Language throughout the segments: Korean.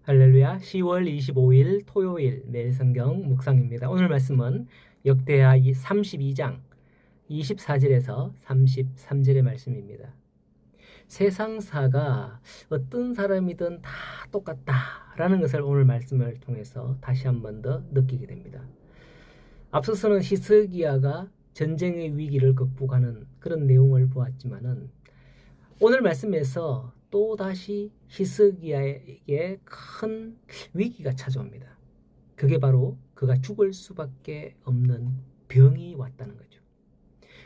할렐루야. 10월 25일 토요일 매일 성경 묵상입니다. 오늘 말씀은 역대하 32장 24절에서 33절의 말씀입니다. 세상사가 어떤 사람이든 다 똑같다라는 것을 오늘 말씀을 통해서 다시 한 번 더 느끼게 됩니다. 앞서서는 히스기야가 전쟁의 위기를 극복하는 그런 내용을 보았지만은 오늘 말씀에서 또다시 히스기야에게 큰 위기가 찾아옵니다. 그게 바로 그가 죽을 수밖에 없는 병이 왔다는 거죠.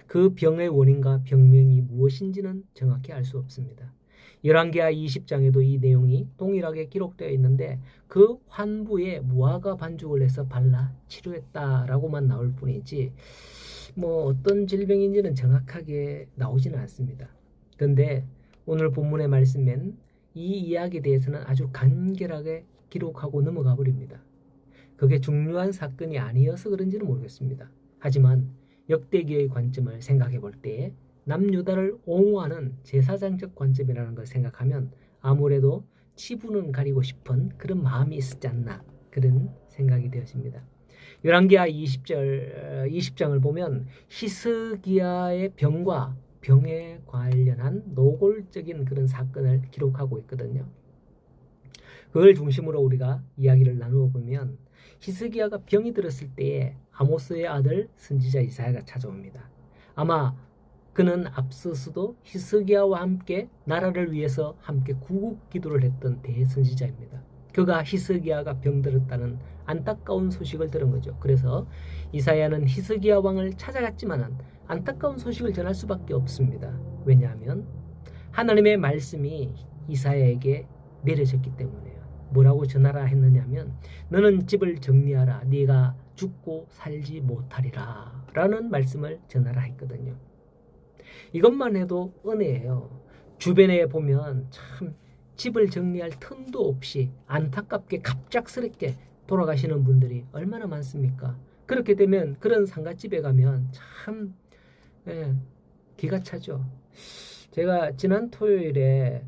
그 병의 원인과 병명이 무엇인지는 정확히 알 수 없습니다. 열왕기하 20장에도 이 내용이 동일하게 기록되어 있는데 그 환부에 무화과 반죽을 해서 발라 치료했다라고만 나올 뿐이지 어떤 질병인지는 정확하게 나오지는 않습니다. 그런데 오늘 본문의 말씀엔 이 이야기에 대해서는 아주 간결하게 기록하고 넘어가 버립니다. 그게 중요한 사건이 아니어서 그런지는 모르겠습니다. 하지만 역대기의 관점을 생각해 볼 때 남유다를 옹호하는 제사장적 관점이라는 걸 생각하면 아무래도 치부는 가리고 싶은 그런 마음이 있었지 않나 그런 생각이 되어집니다. 열왕기하 20장을 보면 히스기야의 병과 병에 관련한 노골적인 그런 사건을 기록하고 있거든요. 그걸 중심으로 우리가 이야기를 나누어 보면 히스기야가 병이 들었을 때에 아모스의 아들 선지자 이사야가 찾아옵니다. 아마 그는 앞서서도 히스기야와 함께 나라를 위해서 함께 구국 기도를 했던 대선지자입니다. 그가 히스기야가 병들었다는 안타까운 소식을 들은 거죠. 그래서 이사야는 히스기야 왕을 찾아갔지만은 안타까운 소식을 전할 수밖에 없습니다. 왜냐하면 하나님의 말씀이 이사야에게 내려졌기 때문에요. 뭐라고 전하라 했느냐면 너는 집을 정리하라 네가 죽고 살지 못하리라 라는 말씀을 전하라 했거든요. 이것만 해도 은혜예요. 주변에 보면 참 집을 정리할 틈도 없이 안타깝게 갑작스럽게 돌아가시는 분들이 얼마나 많습니까? 그렇게 되면 그런 상가집에 가면 참 기가 차죠. 제가 지난 토요일에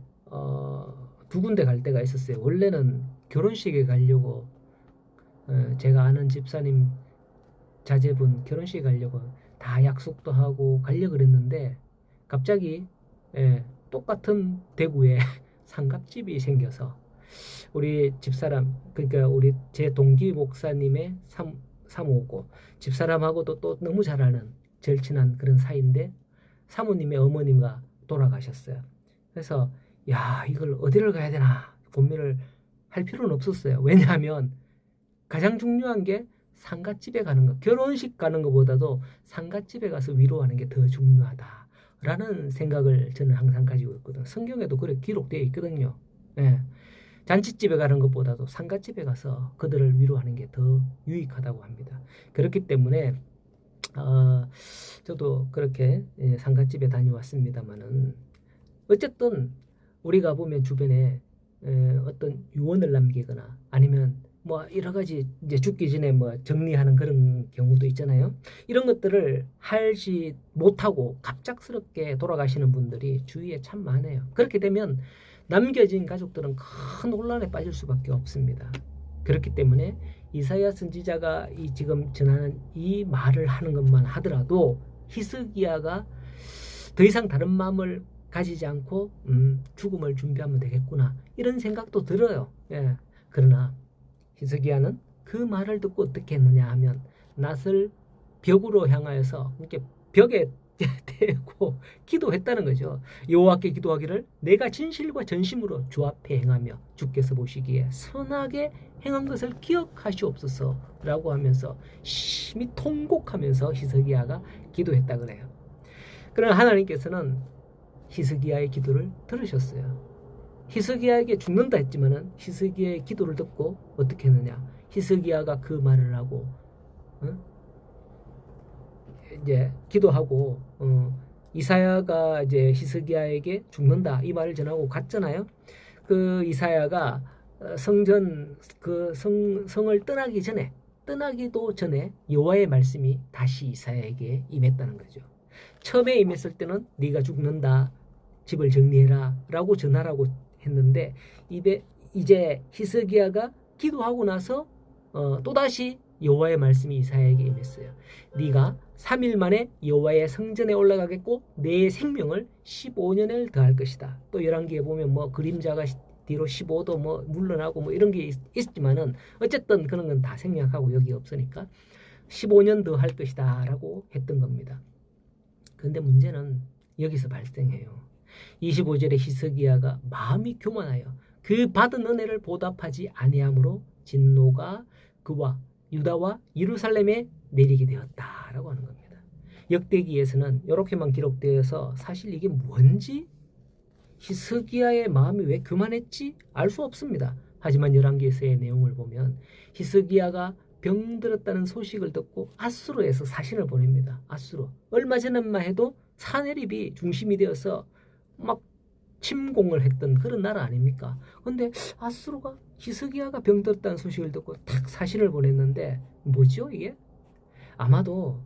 두 군데 갈 데가 있었어요. 원래는 결혼식에 가려고 제가 아는 집사님 자제분 결혼식에 가려고 다 약속도 하고 가려고 그랬는데 갑자기 똑같은 대구에 상갓집이 생겨서 우리 집사람 그러니까 우리 제 동기 목사님의 사모고 집사람하고도 또 너무 잘 아는 절친한 그런 사이인데 사모님의 어머니가 돌아가셨어요. 그래서 이걸 어디를 가야 되나 고민을 할 필요는 없었어요. 왜냐하면 가장 중요한 게 상갓집에 가는 거, 결혼식 가는 것보다도 상갓집에 가서 위로하는 게 더 중요하다라는 생각을 저는 항상 가지고 있거든요. 성경에도 그렇게 기록되어 있거든요. 잔치집에 가는 것보다도 상갓집에 가서 그들을 위로하는 게 더 유익하다고 합니다. 그렇기 때문에 저도 그렇게 상갓집에 다녀왔습니다만은 어쨌든 우리가 보면 주변에 어떤 유언을 남기거나 아니면 여러 가지 이제 죽기 전에 정리하는 그런 경우도 있잖아요. 이런 것들을 하지 못하고 갑작스럽게 돌아가시는 분들이 주위에 참 많아요. 그렇게 되면 남겨진 가족들은 큰 혼란에 빠질 수밖에 없습니다. 그렇기 때문에 이사야 선지자가 지금 전하는 이 말을 하는 것만 하더라도 히스기야가 더 이상 다른 마음을 가지지 않고 죽음을 준비하면 되겠구나 이런 생각도 들어요. 그러나 히스기야는 그 말을 듣고 어떻게 했느냐 하면 낫을 벽으로 향하여서 이렇게 벽에 대고 기도했다는 거죠. 여호와께 기도하기를 내가 진실과 전심으로 주 앞에 행하며 주께서 보시기에 선하게 행한 것을 기억하시옵소서라고 하면서 심히 통곡하면서 히스기야가 기도했다 그래요. 그러나 하나님께서는 히스기야의 기도를 들으셨어요. 히스기야에게 죽는다 했지만은 히스기야의 기도를 듣고 어떻게 했느냐? 히스기야가 그 말을 하고 이제 기도하고 이사야가 이제 히스기야에게 죽는다 이 말을 전하고 갔잖아요. 그 이사야가 성전 그 성을 떠나기도 전에 여호와의 말씀이 다시 이사야에게 임했다는 거죠. 처음에 임했을 때는 네가 죽는다 집을 정리해라 라고 전하라고 했는데 이제 히스기야가 기도하고 나서 또다시 여호와의 말씀이 이사야에게 임했어요. 네가 3일 만에 여호와의 성전에 올라가겠고 내 생명을 15년을 더할 것이다. 또 열왕기에 보면 뭐 그림자가 뒤로 15도 뭐 물러나고 뭐 이런 게 있지만은 어쨌든 그런 건 다 생략하고 여기 없으니까 15년 더 할 것이다 라고 했던 겁니다. 그런데 문제는 여기서 발생해요. 25절에 히스기야가 마음이 교만하여 그 받은 은혜를 보답하지 아니함으로 진노가 그와 유다와 예루살렘에 내리게 되었다라고 하는 겁니다. 역대기에서는 이렇게만 기록되어서 사실 이게 뭔지 히스기야의 마음이 왜 교만했지 알 수 없습니다. 하지만 열왕기에서의 내용을 보면 히스기야가 병들었다는 소식을 듣고 아수르에서 사신을 보냅니다. 아수르. 얼마 전만 해도 사내립이 중심이 되어서 막 침공을 했던 그런 나라 아닙니까? 근데 아수르가 히스기야가 병들었다는 소식을 듣고 탁 사신을 보냈는데 뭐죠 이게? 아마도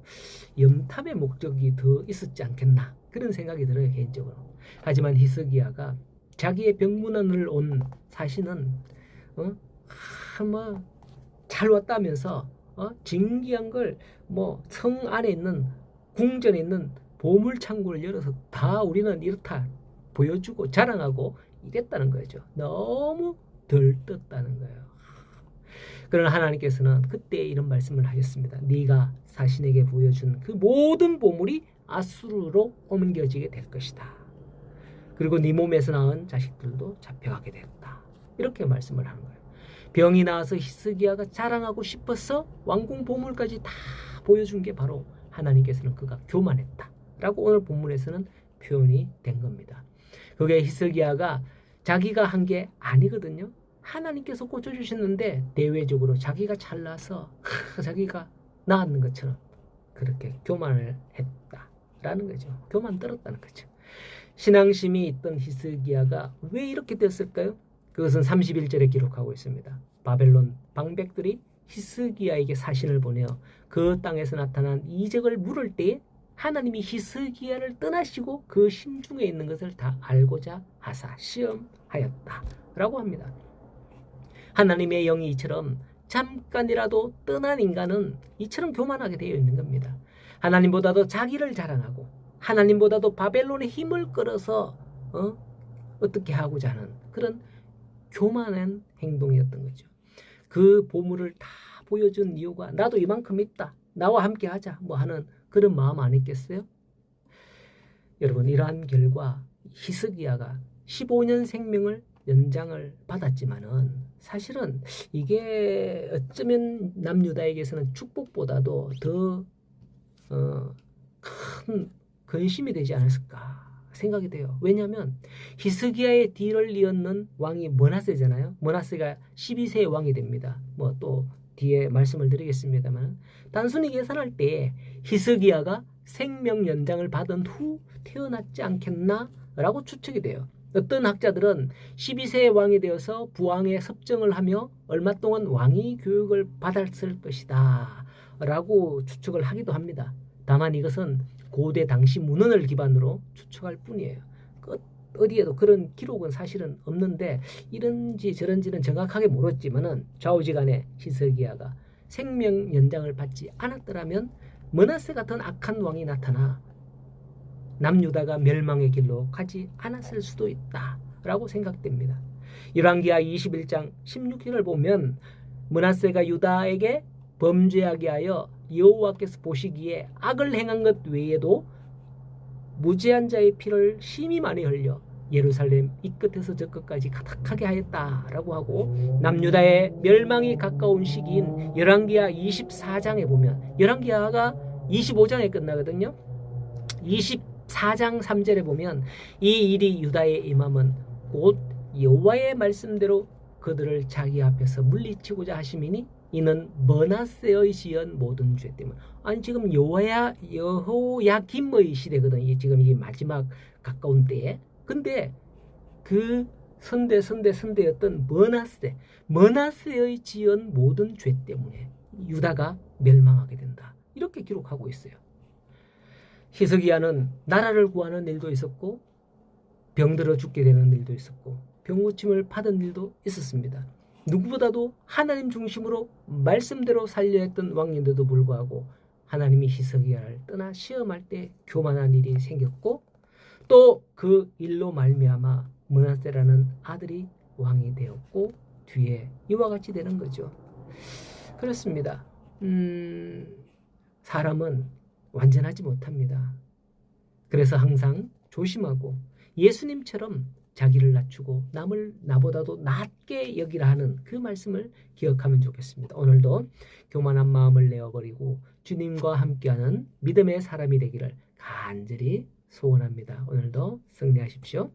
염탐의 목적이 더 있었지 않겠나 그런 생각이 들어요 개인적으로. 하지만 히스기야가 자기의 병문안을 온 사신은 뭐 잘 왔다면서 진귀한 걸 뭐 성 안에 있는 궁전에 있는 보물 창고를 열어서 다 우리는 이렇다 보여주고 자랑하고 이랬다는 거죠. 너무 들떴다는 거예요. 그러나 하나님께서는 그때 이런 말씀을 하셨습니다. 네가 사신에게 보여준 그 모든 보물이 아수르로 옮겨지게 될 것이다. 그리고 네 몸에서 낳은 자식들도 잡혀가게 됐다. 이렇게 말씀을 하는 거예요. 병이 나와서 히스기야가 자랑하고 싶어서 왕궁 보물까지 다 보여준 게 바로 하나님께서는 그가 교만했다 라고 오늘 본문에서는 표현이 된 겁니다. 그게 히스기야가 자기가 한 게 아니거든요. 하나님께서 고쳐주셨는데 대외적으로 자기가 잘나서 자기가 나았는 것처럼 그렇게 교만을 했다라는 거죠. 교만 떨었다는 거죠. 신앙심이 있던 히스기야가 왜 이렇게 됐을까요? 그것은 31절에 기록하고 있습니다. 바벨론 방백들이 히스기야에게 사신을 보내어 그 땅에서 나타난 이적을 물을 때에 하나님이 히스기야를 떠나시고 그 심중에 있는 것을 다 알고자 하사 시험하였다라고 합니다. 하나님의 영이 이처럼 잠깐이라도 떠난 인간은 이처럼 교만하게 되어 있는 겁니다. 하나님보다도 자기를 자랑하고 하나님보다도 바벨론의 힘을 끌어서 어떻게 하고자 하는 그런 교만한 행동이었던 거죠. 그 보물을 다 보여준 이유가 나도 이만큼 있다. 나와 함께 하자. 뭐 하는 그런 마음 아니겠어요? 여러분 이러한 결과 히스기야가 15년 생명을 연장을 받았지만은 사실은 이게 어쩌면 남유다에게서는 축복보다도 더 큰 근심이 되지 않았을까 생각이 돼요. 왜냐하면 히스기야의 뒤를 이었는 왕이 므낫세잖아요. 므낫세가 12세의 왕이 됩니다. 뭐 또 뒤에 말씀을 드리겠습니다만 단순히 계산할 때 히스기야가 생명 연장을 받은 후 태어났지 않겠나라고 추측이 돼요. 어떤 학자들은 12세의 왕이 되어서 부왕에 섭정을 하며 얼마 동안 왕위 교육을 받았을 것이다 라고 추측을 하기도 합니다. 다만 이것은 고대 당시 문헌을 기반으로 추측할 뿐이에요. 어디에도 그런 기록은 사실은 없는데 이런지 저런지는 정확하게 모르지만은 좌우지간에 히스기야가 생명 연장을 받지 않았더라면 므낫세 같은 악한 왕이 나타나 남유다가 멸망의 길로 가지 않았을 수도 있다라고 생각됩니다. 열왕기하 21장 16절을 보면 므낫세가 유다에게 범죄하게 하여 여호와께서 보시기에 악을 행한 것 외에도 무죄한 자의 피를 심히 많이 흘려 예루살렘 이 끝에서 저 끝까지 가득하게 하였다라고 하고 남유다의 멸망이 가까운 시기인 열왕기하 24장에 보면 열왕기하가 25장에 끝나거든요. 24장 3절에 보면 이 일이 유다에 임함은 곧 여호와의 말씀대로 그들을 자기 앞에서 물리치고자 하심이니 이는 므낫세의 지은 모든 죄 때문. 아니 지금 여호야김의 시대거든요. 지금 이게 마지막 가까운 때에. 근데 그 선대였던 므낫세의 지은 모든 죄 때문에 유다가 멸망하게 된다. 이렇게 기록하고 있어요. 히스기야는 나라를 구하는 일도 있었고 병들어 죽게 되는 일도 있었고 병고침을 받은 일도 있었습니다. 누구보다도 하나님 중심으로 말씀대로 살려 했던 왕인데도 불구하고 하나님이 히스기야를 떠나 시험할 때 교만한 일이 생겼고 또 그 일로 말미암아 므낫세라는 아들이 왕이 되었고 뒤에 이와 같이 되는 거죠. 그렇습니다. 사람은 완전하지 못합니다. 그래서 항상 조심하고 예수님처럼 자기를 낮추고 남을 나보다도 낮게 여기라 하는 그 말씀을 기억하면 좋겠습니다. 오늘도 교만한 마음을 내어버리고 주님과 함께하는 믿음의 사람이 되기를 간절히 소원합니다. 오늘도 승리하십시오.